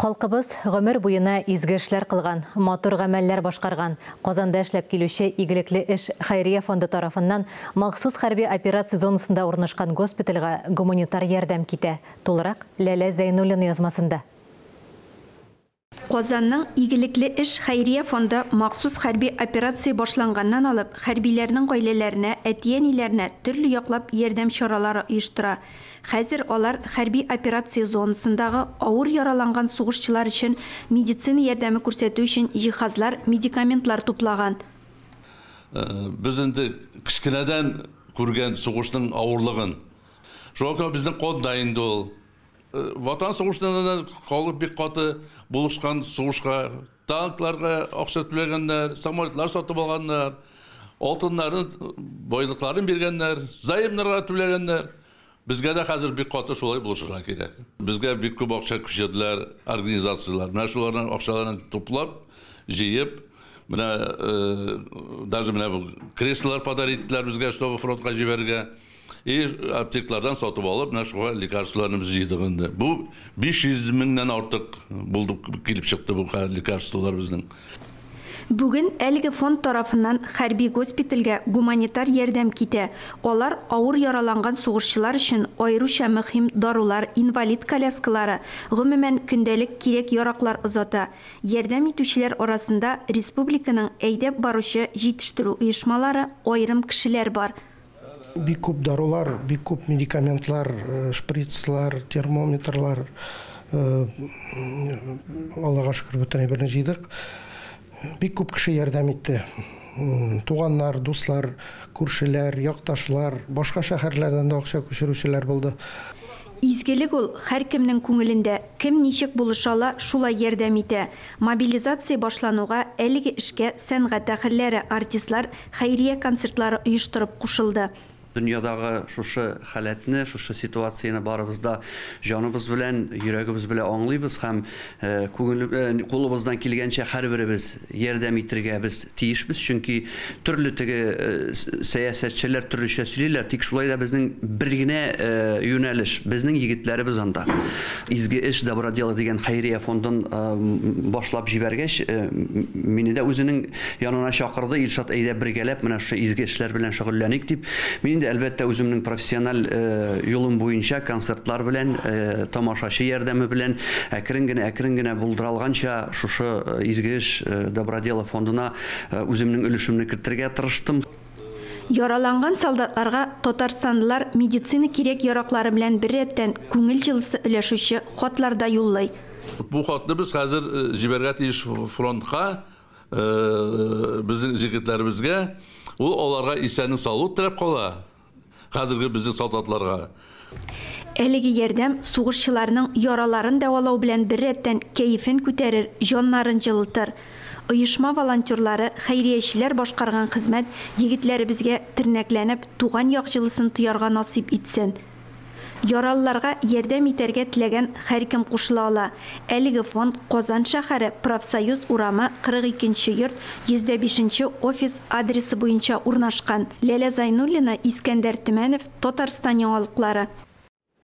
Халкыбыз гомер буена изге эшләр кылган, матур гамәлләр башкарган, Казанда эшләп килүче игелекле эш Хәйрия фонды тарафыннан махсус хәрби операция зонасында урнашкан госпитальгә гуманитар ярдәм китә. Тулырак Ләлә Зәйнуллина язмасында. Казанның игелекле эш Хәйрия фонды махсус хәрби операция башланганнан алып, хәрбиләрнең гаиләләренә, әтиәниләренә төрле яклап ярдәм чаралары оештыра. Хәзер алар хәрби операция зонасындагы авыр яраланган сугышчылар өчен медицина ярдәме күрсәтү өчен җиһазлар, медикаментлар туплаган. Без инде кичкенәдән күргән сугышның авырлыгын. Шуңа безнең кодда инде ул. Ватан сугышында халык бик каты булышкан сугышка, танкларга акча түләгәннәр, самолетлар сатып алганнар, алтыннарын, байлыкларын биргәннәр, заемнарга түләгәннәр. Безгә дә хәзер бик каты шулай булышырга кирәк. Безгә бик күп акча күчерделәр, организациялар. Менә шуларның акчаларын туплап, җыеп, менә даже менә бу креслолар подарить иттеләр безгә, чтобы фронтка җибәрергә. И аптеклардан сатып алып, менә шуга лекарстволарны без җыйдык инде. Бу 500 меңнән артык булды килеп чыкты бу лекарстволар безнең. Бүген әлеге фонд тарафыннан хәрби госпитальгә гуманитар ярдәм китә. Алар авыр яраланган сугышчылар өчен аеруча мөһим дарулар, инвалид коляскалары, гомумән көндәлек кирәк яраклар озата. Ярдәм итүчеләр арасында республиканың әйдәп баручы җитештерү оешмалары, аерым кешеләр бар. Бик күп дарулар, бик күп медикаментлар, шприцлар, термометрлар, Аллага шөкер, бөтен берне җыйдык. Бик күп кеше ярдәм итте. Туганнар, дуслар, күршеләр, якташлар, башка шәһәрләрдән дә акча күчерүчеләр булды. Изгелек ул һәркемнең күңелендә. Кем ничек булышала, шулай ярдәм итә. Мобилизация башлануга әлеге эшкә сәнгать әһелләре, артистлар хәйрия концертлары оештырып кушылды. Dünyadагы шушы халәтне, шушы ситуацияны барыбызда җаныбыз белән, йөрәгебез белән аңлыйбыз һәм кулыбыздан килгәнчә һәрберебез ярдәм итәргә без тиешбез, чөнки төрле теге сәясәтчеләр төрлечә сөйлиләр, тик шулай да безнең бер генә юнәлеш, безнең егетләребез анда. Изге эш добро дело дигән хәйрия фондын башлап җибәргәч, мине дә үзенең янына чакырды, Илшат, әйдә бергәләп менә шу изге эшләр белән шөгыльләник дип. Әлбәттә үземнең профессиональ юлым буенча концертлар белән, тамашачы ярдәме белән әкрен генә булдыралганча шушы изге эш добро дело фондына үземнең өлешемне кертергә тырыштым. Яраланган солдатларга татарстанлылар медицина кирәк яраклары белән бер рәттән күңел җылысы өләшүче хатларда юллый. Бу хатны без хәзер җибәргә тиеш фронтка, безнең җегетләребезгә, ул аларга исәнлек саулык теләп кала. Хәзерге безнең солдатларга. Әлеге ярдәм сугышчыларның яраларын дәвалау белән бер рәттән кәефен күтәрер, җаннарын җылытыр. Оешма волонтерлары, хәйриячеләр башкарган хезмәт егетләребезгә тернәкләнеп, туган як җылысын тоярга насип итсен. Яралыларга ярдәм итәргә теләгән һәркем кушыла ала. Әлеге фонд Казан шәһәре Профсоюз урамы 42-нче йорт 105-нче офис адресы буенча урнашкан. Ләлә Зәйнуллина, Искәндәр Төмәнов, Татарстан яңалыклары.